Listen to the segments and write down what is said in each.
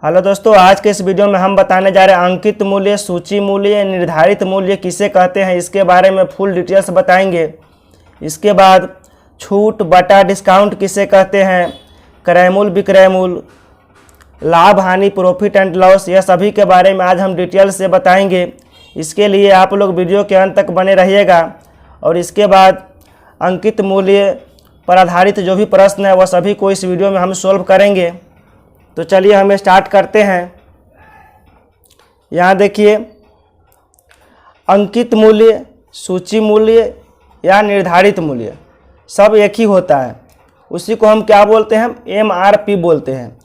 Hello दोस्तों, आज के इस वीडियो में हम बताने जा रहे हैं अंकित मूल्य, सूची मूल्य, निर्धारित मूल्य किसे कहते हैं, इसके बारे में फुल डिटेल्स बताएंगे। इसके बाद छूट बटा डिस्काउंट किसे कहते हैं, क्रय मूल्य, विक्रय मूल्य, लाभ हानि, प्रॉफिट एंड लॉस, यह सभी के बारे में आज हम डिटेल से बताएंगे। इसके लिए आप लोग वीडियो के अंत तक बने रहिएगा। और इसके बाद अंकित मूल्य पर आधारित जो भी प्रश्न है वह सभी को इस वीडियो में हम सॉल्व करेंगे। तो चलिए हम स्टार्ट करते हैं। यहाँ देखिए, अंकित मूल्य, सूची मूल्य या निर्धारित मूल्य सब एक ही होता है। उसी को हम क्या बोलते हैं, MRP बोलते हैं।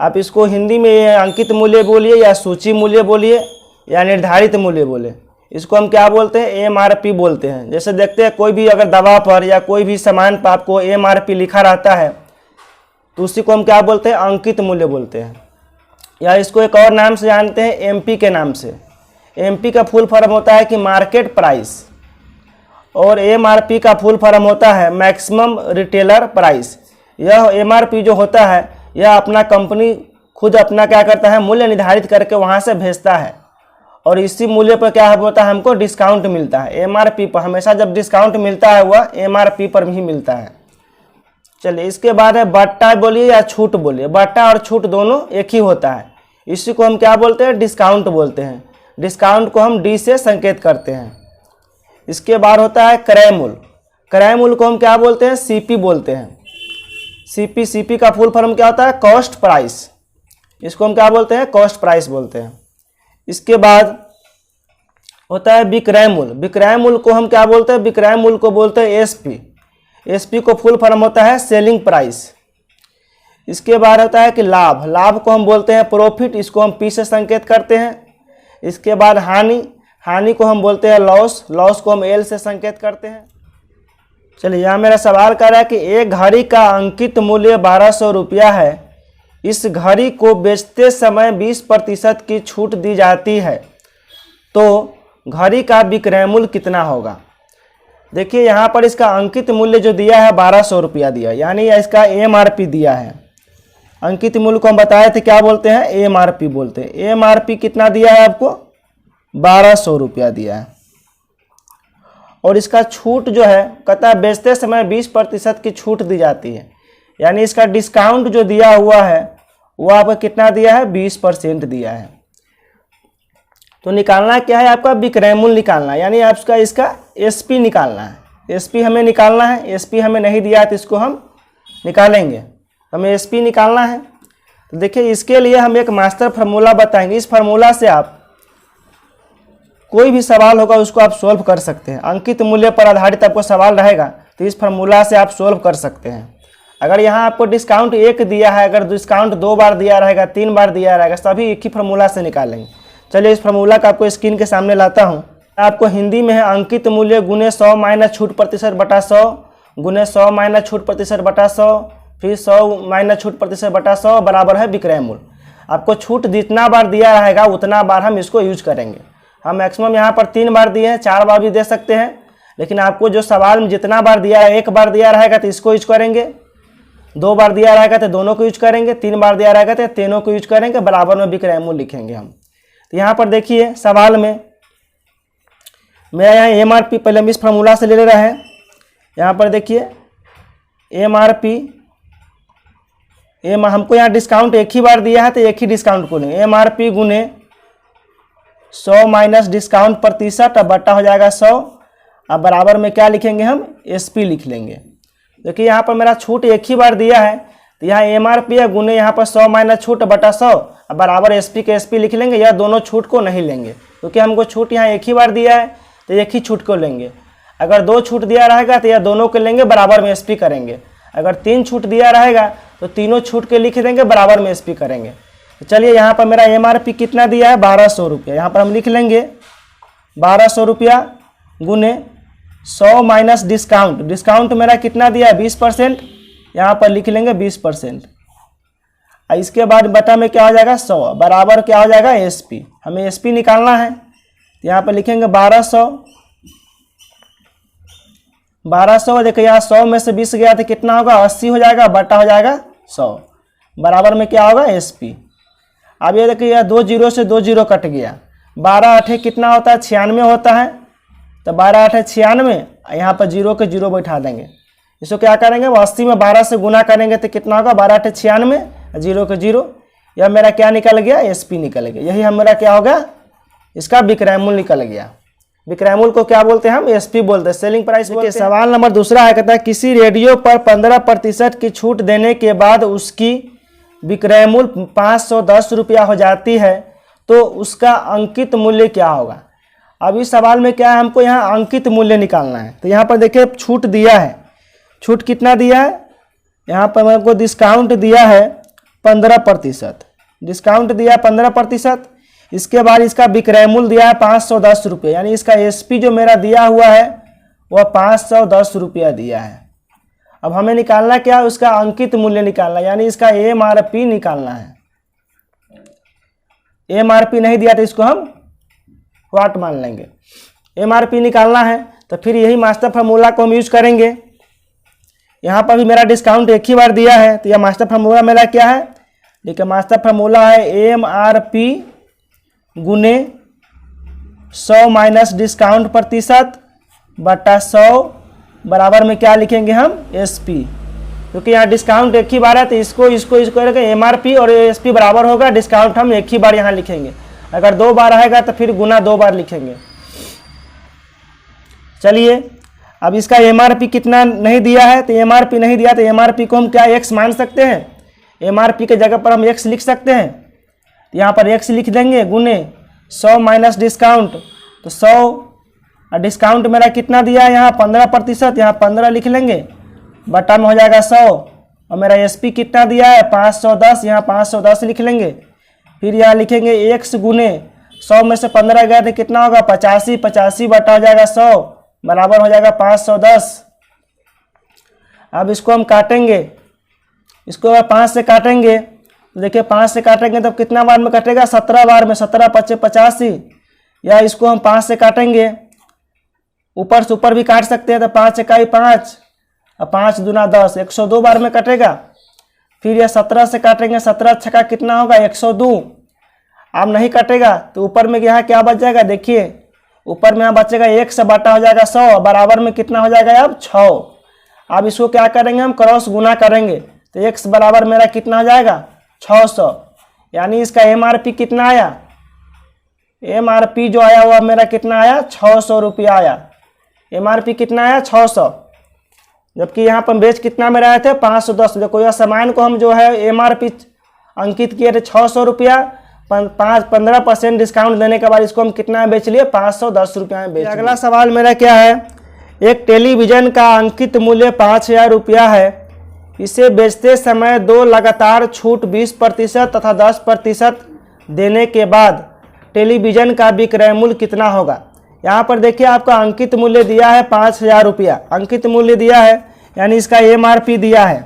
आप इसको हिंदी में अंकित मूल्य बोलिए या सूची मूल्य बोलिए या निर्धारित मूल्य बोले, इसको हम क्या बोलते हैं, MRP बोलते हैं। जैसे देखते हैं कोई भी अगर दवा पर या कोई भी सामान पर आपको MRP लिखा रहता है तो उसी को हम क्या बोलते हैं, अंकित मूल्य बोलते हैं। या इसको एक और नाम से जानते हैं, MP के नाम से। MP का फुल फॉर्म होता है कि मार्केट प्राइस, और MRP का फुल फॉर्म होता है मैक्सिमम रिटेलर प्राइस। यह MRP जो होता है यह अपना कंपनी खुद अपना क्या करता है, मूल्य निर्धारित करके वहाँ से भेजता है, और इसी मूल्य पर क्या होता है, हमको डिस्काउंट मिलता है। MRP पर हमेशा जब डिस्काउंट मिलता है वह MRP पर ही मिलता है। चलिए, इसके बाद है बट्टा बोलिए या छूट बोलिए। बट्टा और छूट दोनों एक ही होता है। इसी को हम क्या बोलते हैं, डिस्काउंट बोलते हैं। डिस्काउंट को हम D से संकेत करते हैं। इसके बाद होता है क्रय मूल्य। क्रय मूल्य को हम क्या बोलते हैं, CP बोलते हैं। CP का फुल फॉर्म क्या होता है, कॉस्ट प्राइस। इसको हम क्या बोलते हैं, कॉस्ट प्राइस बोलते हैं। इसके बाद होता है विक्रय मूल्य। विक्रय मूल्य को हम क्या बोलते हैं, विक्रय मूल्य को बोलते हैं SP को फुल फॉर्म होता है सेलिंग प्राइस। इसके बाद होता है कि लाभ। लाभ को हम बोलते हैं प्रॉफिट, इसको हम P से संकेत करते हैं। इसके बाद हानि को हम बोलते हैं लॉस को हम L से संकेत करते हैं। चलिए, यहाँ मेरा सवाल कर रहा है कि एक घड़ी का अंकित मूल्य 1200 रुपया है। इस घड़ी को बेचते समय 20% की छूट दी जाती है, तो घड़ी का विक्रय मूल्य कितना होगा। देखिए, यहाँ पर इसका अंकित मूल्य जो दिया है 1200 रुपया दिया, यानी इसका MRP दिया है। अंकित मूल्य को हम बताए थे क्या बोलते हैं, MRP बोलते हैं। MRP कितना दिया है आपको, 1200 रुपया दिया है। और इसका छूट जो है कहता है बेचते समय 20% की छूट दी जाती है, यानी इसका डिस्काउंट जो दिया हुआ है वो आपका कितना दिया है, 20% दिया है। तो निकालना क्या है, आपका विक्रय मूल्य निकालना है, यानी आपका इसका SP निकालना है। SP हमें निकालना है। SP हमें नहीं दिया है तो इसको हम निकालेंगे, हमें SP निकालना है। तो देखिए, इसके लिए हम एक मास्टर फार्मूला बताएंगे। इस फार्मूला से आप कोई भी सवाल होगा उसको आप सोल्व कर सकते हैं। अंकित मूल्य पर आधारित आपको सवाल रहेगा तो इस फार्मूला से आप सोल्व कर सकते हैं। अगर यहाँ आपको डिस्काउंट 1 दिया है, अगर डिस्काउंट 2 बार दिया रहेगा, 3 बार दिया रहेगा, सभी एक ही फार्मूला से निकालेंगे। चलिए, इस फार्मूला का आपको स्क्रीन के सामने लाता हूँ। आपको हिंदी में है अंकित मूल्य गुने 100 माइनस छूट प्रतिशत बटा 100 गुने 100 माइनस छूट प्रतिशत बटा 100 फिर 100 माइनस छूट प्रतिशत बटा 100 बराबर है विक्रय मूल्य। आपको छूट जितना बार दिया रहेगा उतना बार हम इसको यूज करेंगे। हम मैक्सिमम यहाँ पर 3 बार दिए हैं, 4 बार भी दे सकते हैं, लेकिन आपको जो सवाल में जितना बार दिया है, 1 बार दिया रहेगा तो इसको यूज करेंगे, 2 बार दिया रहेगा तो दोनों को यूज करेंगे, 3 बार दिया रहेगा तो तीनों को यूज करेंगे, बराबर में विक्रय मूल्य लिखेंगे हम। तो यहाँ पर देखिए सवाल में मेरा यहाँ MRP पहले हम इस फार्मूला से ले रहे हैं। यहाँ पर देखिए MRP, हमको यहाँ डिस्काउंट एक ही बार दिया है तो एक ही डिस्काउंट को लेंगे। MRP गुने 100 माइनस डिस्काउंट प्रतिशत, अब बटा हो जाएगा 100, अब बराबर में क्या लिखेंगे हम, SP लिख लेंगे। देखिए, यहाँ पर मेरा छूट एक ही बार दिया है तो यहाँ MRP है गुने यहाँ पर 100 माइनस छूट बटा 100, अब बराबर SP के SP लिख लेंगे। या दोनों छूट को नहीं लेंगे क्योंकि हमको छूट यहाँ एक ही बार दिया है तो एक ही छूट को लेंगे। अगर 2 छूट दिया रहेगा तो यह दोनों को लेंगे, बराबर में SP करेंगे। अगर 3 छूट दिया रहेगा तो तीनों छूट के लिख देंगे, बराबर में SP करेंगे। तो चलिए, यहाँ पर मेरा MRP कितना दिया है, 1200 रुपया। यहाँ पर हम लिख लेंगे 1200 रुपया गुने 100 माइनस डिस्काउंट। डिस्काउंट मेरा कितना दिया है, 20%, यहाँ पर लिख लेंगे 20%। इसके बाद बटा में क्या हो जाएगा, 100, बराबर क्या हो जाएगा, SP। हमें SP निकालना है, यहाँ पर लिखेंगे 1200। देखिए, यहाँ 100 में से 20 गया तो कितना होगा, 80 हो जाएगा, बटा हो जाएगा 100, बराबर में क्या होगा, SP। अब ये देखिए, यह 2 जीरो से 2 जीरो कट गया, 12 8 कितना होता है, 96 होता है। तो 12 8 96, यहाँ पर जीरो के जीरो बैठा देंगे। इसको क्या करेंगे, 80 में 12 से गुना करेंगे तो कितना होगा, 12 8 96, जीरो के जीरो। यह मेरा क्या निकल गया, SP निकल गया। यही हमारा क्या होगा, इसका विक्रय मूल्य निकल गया। विक्रय मूल्य को क्या बोलते हैं हम, SP बोलते हैं, सेलिंग प्राइस बोलते हैं। सवाल नंबर दूसरा है, कहता है किसी रेडियो पर 15% की छूट देने के बाद उसकी विक्रय मूल्य 510 रुपया हो जाती है, तो उसका अंकित मूल्य क्या होगा। अब इस सवाल में क्या है, हमको यहाँ अंकित मूल्य निकालना है। तो यहाँ पर देखिए छूट दिया है, छूट कितना दिया है, यहाँ पर हमको डिस्काउंट दिया है 15%, डिस्काउंट दिया 15%। इसके बाद इसका विक्रय मूल्य दिया है 510 रुपये, यानी इसका SP जो मेरा दिया हुआ है वह 510 रुपया दिया है। अब हमें निकालना क्या है, उसका अंकित मूल्य निकालना, यानी इसका MRP निकालना है। MRP नहीं दिया तो इसको हम व्हाट मान लेंगे, MRP निकालना है। तो फिर यही मास्टर फार्मूला को हम यूज करेंगे। यहाँ पर भी मेरा डिस्काउंट एक ही बार दिया है, तो यह मास्टर फार्मूला मेरा क्या है, देखिए मास्टर फार्मूला है MRP गुने 100 माइनस डिस्काउंट प्रतिशत बटा 100 बराबर में क्या लिखेंगे हम, SP। क्योंकि यहाँ डिस्काउंट एक ही बार है, तो इसको MRP और SP बराबर होगा, डिस्काउंट हम एक ही बार यहाँ लिखेंगे। अगर 2 बार आएगा तो फिर गुना 2 बार लिखेंगे। चलिए, अब इसका MRP कितना नहीं दिया है, तो MRP नहीं दिया तो MRP को हम क्या X मान सकते हैं, MRP के जगह पर हम X लिख सकते हैं। तो यहाँ पर X लिख देंगे गुने 100 माइनस डिस्काउंट, तो 100 डिस्काउंट मेरा कितना दिया है यहाँ 15%, यहाँ 15 लिख लेंगे, बटा में हो जाएगा 100, और मेरा SP कितना दिया है 510, यहाँ 510 लिख लेंगे। फिर यहाँ लिखेंगे X गुने 100 में से 15 गया तो कितना होगा 85, 85 बटा हो जाएगा 100 बराबर हो जाएगा 510। अब इसको हम काटेंगे, इसको 5 से काटेंगे, देखिए 5 से काटेंगे तो कितना बार में कटेगा, 17 बार में, 17 5 85, या इसको हम 5 से काटेंगे, ऊपर से ऊपर भी काट सकते हैं, तो 5 इकाई 5 और 5 दूना 10, 102 बार में कटेगा। फिर यह 17 से काटेंगे, 17 छक्का कितना होगा 102। अब नहीं कटेगा तो ऊपर में यहाँ क्या बच जाएगा, देखिए ऊपर में यहाँ बचेगा 1 से बटा हो जाएगा 100 बराबर में कितना हो जाएगा अब 6। अब इसको क्या करेंगे हम, क्रॉस गुना करेंगे, तो X बराबर मेरा कितना हो जाएगा 600, यानी इसका MRP कितना आया, MRP जो आया हुआ मेरा कितना आया 600 रुपया आया। MRP कितना आया 600, जबकि यहाँ पर बेच कितना में रहे थे 510। देखो यह सामान को हम जो है MRP अंकित किए थे 600 रुपया, 15% डिस्काउंट देने के बाद इसको हम कितना में बेच लिए 510 रुपया में बेच। अगला सवाल मेरा क्या है, एक टेलीविज़न का अंकित मूल्य 5000 रुपया है, इसे बेचते समय 2 लगातार छूट 20% तथा 10% देने के बाद टेलीविज़न का विक्रय मूल्य कितना होगा। यहाँ पर देखिए आपका अंकित मूल्य दिया है 5000 रुपया, अंकित मूल्य दिया है, यानी इसका MRP दिया है।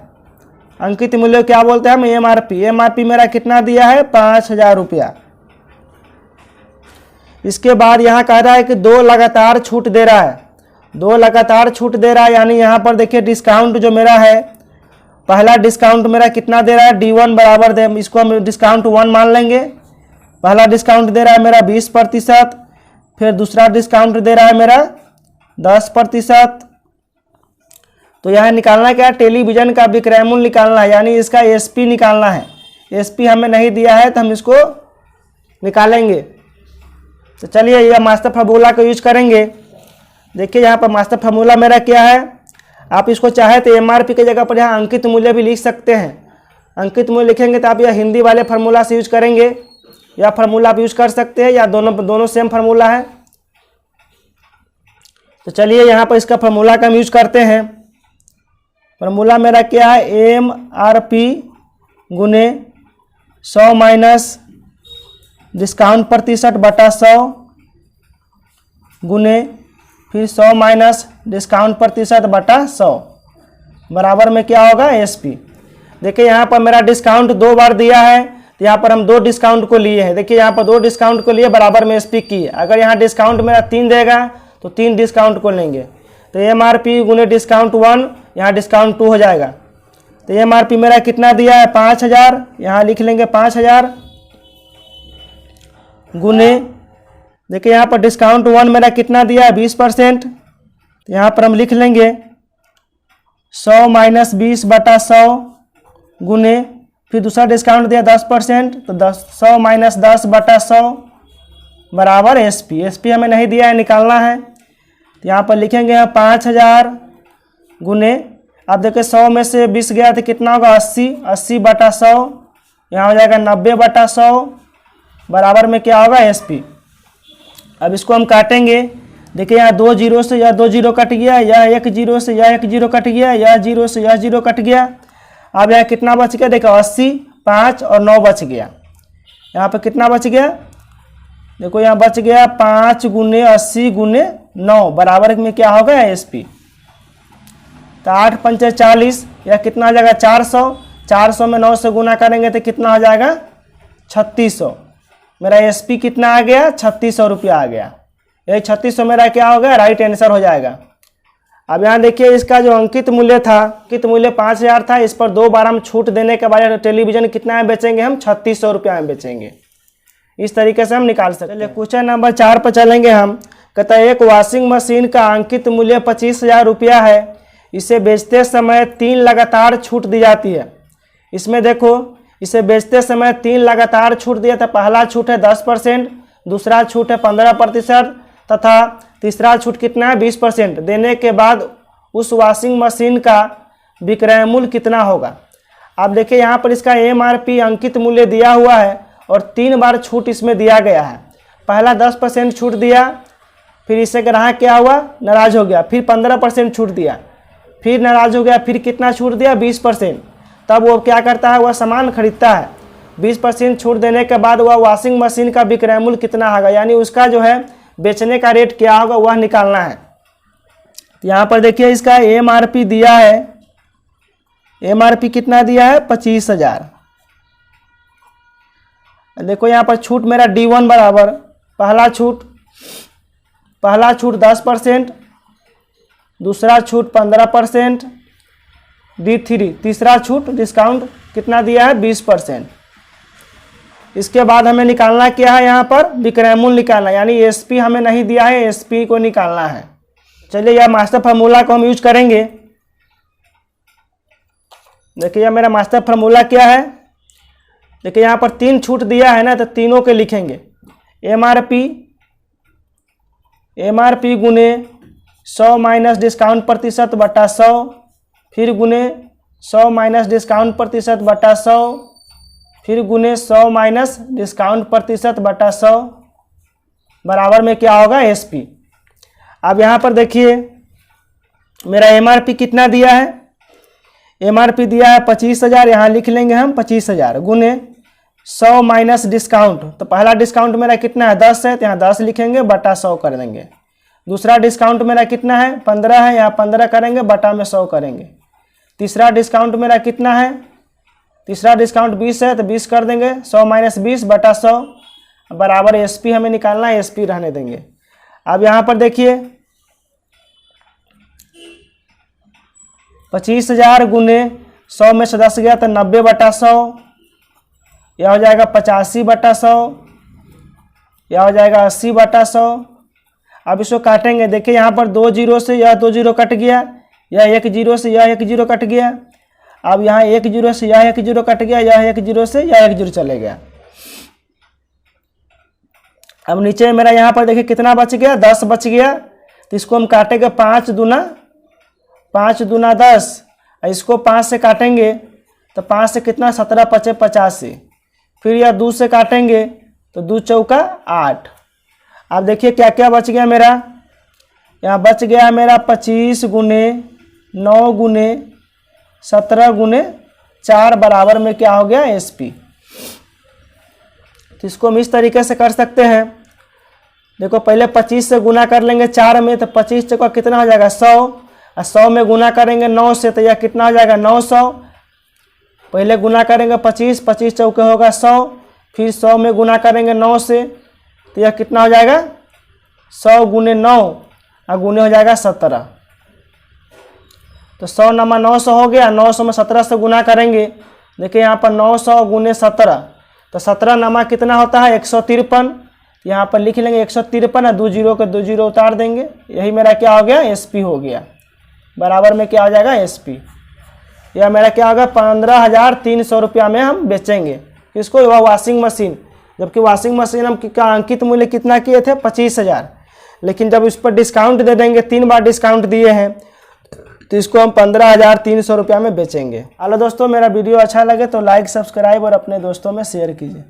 अंकित मूल्य क्या बोलते हैं हम, MRP। MRP मेरा कितना दिया है 5000 रुपया। इसके बाद यहाँ कह रहा है कि 2 लगातार छूट दे रहा है, 2 लगातार छूट दे रहा है, यानी यहाँ पर देखिए डिस्काउंट जो मेरा है, पहला डिस्काउंट मेरा कितना दे रहा है D1 बराबर दे, इसको हम डिस्काउंट 1 मान लेंगे। पहला डिस्काउंट दे रहा है मेरा 20%, फिर दूसरा डिस्काउंट दे रहा है मेरा 10%। तो यहाँ निकालना क्या है, टेलीविज़न का विक्रय मूल्य निकालना है, यानी इसका SP निकालना है। SP हमें नहीं दिया है तो हम इसको निकालेंगे। तो चलिए यह मास्टर फार्मूला को यूज करेंगे। देखिए यहाँ पर मास्टर फार्मूला मेरा क्या है, आप इसको चाहे तो MRP की जगह पर यहाँ अंकित मूल्य भी लिख सकते हैं। अंकित मूल्य लिखेंगे तो आप यह हिंदी वाले फार्मूला से यूज करेंगे, या फार्मूला आप यूज कर सकते हैं, या दोनों सेम फार्मूला है। तो चलिए यहाँ पर इसका फार्मूला का हम यूज करते हैं। फार्मूला मेरा क्या है, MRP गुने 100 माइनस डिस्काउंट प्रतिशत बटा 100 गुने फिर 100 माइनस डिस्काउंट प्रतिशत बटा 100 बराबर में क्या होगा SP। देखिए यहाँ पर मेरा डिस्काउंट 2 बार दिया है, तो यहाँ पर हम 2 डिस्काउंट को लिए हैं। देखिए यहाँ पर 2 डिस्काउंट को लिए बराबर में SP की। अगर यहाँ डिस्काउंट मेरा 3 देगा तो 3 डिस्काउंट को लेंगे, तो MRP गुने डिस्काउंट 1, यहाँ डिस्काउंट 2 हो जाएगा। तो MRP मेरा कितना दिया है 5000, यहाँ लिख लेंगे 5000 गुने, देखिए यहाँ पर डिस्काउंट 1 मेरा कितना दिया है 20%, तो यहाँ पर हम लिख लेंगे 100 माइनस 20/100 गुने, फिर दूसरा डिस्काउंट दिया 10%, तो 100 माइनस 10/100 बराबर एसपी। एसपी हमें नहीं दिया है, निकालना है, तो यहाँ पर लिखेंगे हम 5000 गुने, अब देखिए 100 में से 20 गया तो कितना होगा 80, 80/100, यहाँ हो जाएगा 90/100 बराबर में क्या होगा एसपी। अब इसको हम काटेंगे, देखिए यहाँ 2 जीरो से यह 2 जीरो कट गया, यह 1 जीरो से यह 1 जीरो कट गया, यह जीरो से यह जीरो कट गया। अब यहाँ कितना बच गया, देखो 80, 5 और 9 बच गया। यहाँ पे कितना बच गया, देखो यहाँ बच गया 5 गुने 80 गुने 9 बराबर में क्या होगा एसपी। तो 8 पंचे 40, यह कितना हो जाएगा 400, 400 में 9 से गुना करेंगे तो कितना हो जाएगा 3600। मेरा एसपी कितना आ गया 3600 रुपया आ गया। यही 3600 मेरा क्या होगा राइट आंसर हो जाएगा। अब यहाँ देखिए इसका जो अंकित मूल्य था, अंकित मूल्य 5000 था, इस पर 2 बार हम छूट देने के बाद टेलीविजन कितना में बेचेंगे, हम 3600 रुपया में बेचेंगे। इस तरीके से हम निकाल सकते हैं। क्वेश्चन नंबर 4 पर चलेंगे हम। कहता है एक वॉशिंग मशीन का अंकित मूल्य 25,000 रुपया है, इसे बेचते समय 3 लगातार छूट दी जाती है। इसमें देखो इसे बेचते समय 3 लगातार छूट दिया था। पहला छूट है 10%, दूसरा छूट है 15% तथा तीसरा छूट कितना है 20%। देने के बाद उस वॉशिंग मशीन का विक्रय मूल्य कितना होगा। आप देखिए यहाँ पर इसका एमआरपी अंकित मूल्य दिया हुआ है और 3 बार छूट इसमें दिया गया है। पहला 10% छूट दिया, फिर इससे ग्राहक क्या हुआ नाराज हो गया, फिर 15% छूट दिया, फिर नाराज हो गया, फिर कितना छूट दिया 20%। तब वो क्या करता है, वह सामान खरीदता है। 20% छूट देने के बाद वह वॉशिंग मशीन का विक्रय मूल्य कितना होगा, यानी उसका जो है बेचने का रेट क्या होगा वह निकालना है। यहाँ पर देखिए इसका एमआरपी दिया है, एमआरपी कितना दिया है 25,000। देखो यहाँ पर छूट मेरा D1 बराबर पहला छूट 10%, दूसरा छूट 15%, D3 तीसरा छूट डिस्काउंट कितना दिया है 20%। इसके बाद हमें निकालना क्या है, यहाँ पर विक्रय मूल्य निकालना, यानी एसपी हमें नहीं दिया है, एसपी को निकालना है। चलिए यह मास्टर फार्मूला को हम यूज करेंगे। देखिए यह मेरा मास्टर फार्मूला क्या है, देखिए यहाँ पर 3 छूट दिया है ना, तो तीनों के लिखेंगे। एमआरपी गुने 100 माइनस डिस्काउंट प्रतिशत बटा 100, फिर गुने 100 माइनस डिस्काउंट प्रतिशत बटा 100, फिर गुने 100 माइनस डिस्काउंट प्रतिशत बटा 100 बराबर में क्या होगा एसपी। अब यहाँ पर देखिए मेरा एमआरपी कितना दिया है, एमआरपी दिया है 25,000, यहाँ लिख लेंगे हम 25,000 गुने 100 माइनस डिस्काउंट, तो पहला डिस्काउंट मेरा कितना है 10 है, तो यहाँ 10 लिखेंगे बटा 100 कर देंगे। दूसरा डिस्काउंट मेरा कितना है 15 है, यहाँ 15 करेंगे बटा में 100 करेंगे। तीसरा डिस्काउंट मेरा कितना है, तीसरा डिस्काउंट 20 है, तो 20 कर देंगे, 100 माइनस 20 बटा 100 बराबर एसपी हमें निकालना है, एसपी रहने देंगे। अब यहाँ पर देखिए 25,000 गुने 100 में से 10 गया तो 90 बटा 100, यह हो जाएगा 85 बटा 100, यह हो जाएगा 80 बटा 100। अब इसको काटेंगे, देखिए यहाँ पर 2 जीरो से यह 2 जीरो कट गया, यह 1 जीरो से यह 1 जीरो कट गया। अब यहाँ 1 जीरो से यह 1 जीरो कट गया, यह 1 जीरो से यह 1 जीरो चले गया। अब नीचे मेरा यहाँ पर देखिए कितना बच गया 10 बच गया, तो इसको हम काटेंगे 5 दूना 10, इसको 5 से काटेंगे तो 5 से कितना 17 पचे 85, फिर यह 2 से काटेंगे तो 2 चौका 8। अब देखिए क्या क्या बच गया मेरा, यहाँ बच गया मेरा 25 गुने 9 गुने 17 गुने 4 बराबर में क्या हो गया एसपी। तो इसको हम इस तरीके से कर सकते हैं। देखो पहले 25 से गुना कर लेंगे 4 में, तो 25 चौका कितना हो जाएगा 100, और 100 में गुना करेंगे 9 से, तो यह कितना हो जाएगा 900। पहले गुना करेंगे 25, 25 चौके होगा 100, फिर 100 में गुना करेंगे 9 से, तो यह कितना हो जाएगा 100 गुने 9 और गुने हो जाएगा 17। तो 100 नमा 900 हो गया, 900 में 17 से गुना करेंगे, देखिए यहाँ पर 900 गुने 17, तो 17 नमा कितना होता है 153, यहाँ पर लिख लेंगे 153 है, 20 के 20 उतार देंगे, यही मेरा क्या हो गया, SP हो गया। बराबर में क्या हो जाएगा, SP। यह मेरा क्या होगा, 15,300 रुपया में हम बेचेंगे। किसको, वह वाशिंग मशीन। जबकि वाशिंग मशीन हम का अंकित मूल्य कितना किए थे, 25,000। लेकिन जब इस पर डिस्काउंट दे देंगे, 3 बार डिस्काउंट दिए हैं, तो इसको हम 15,300 रुपया में बेचेंगे। हेलो दोस्तों, मेरा वीडियो अच्छा लगे तो लाइक, सब्सक्राइब और अपने दोस्तों में शेयर कीजिए।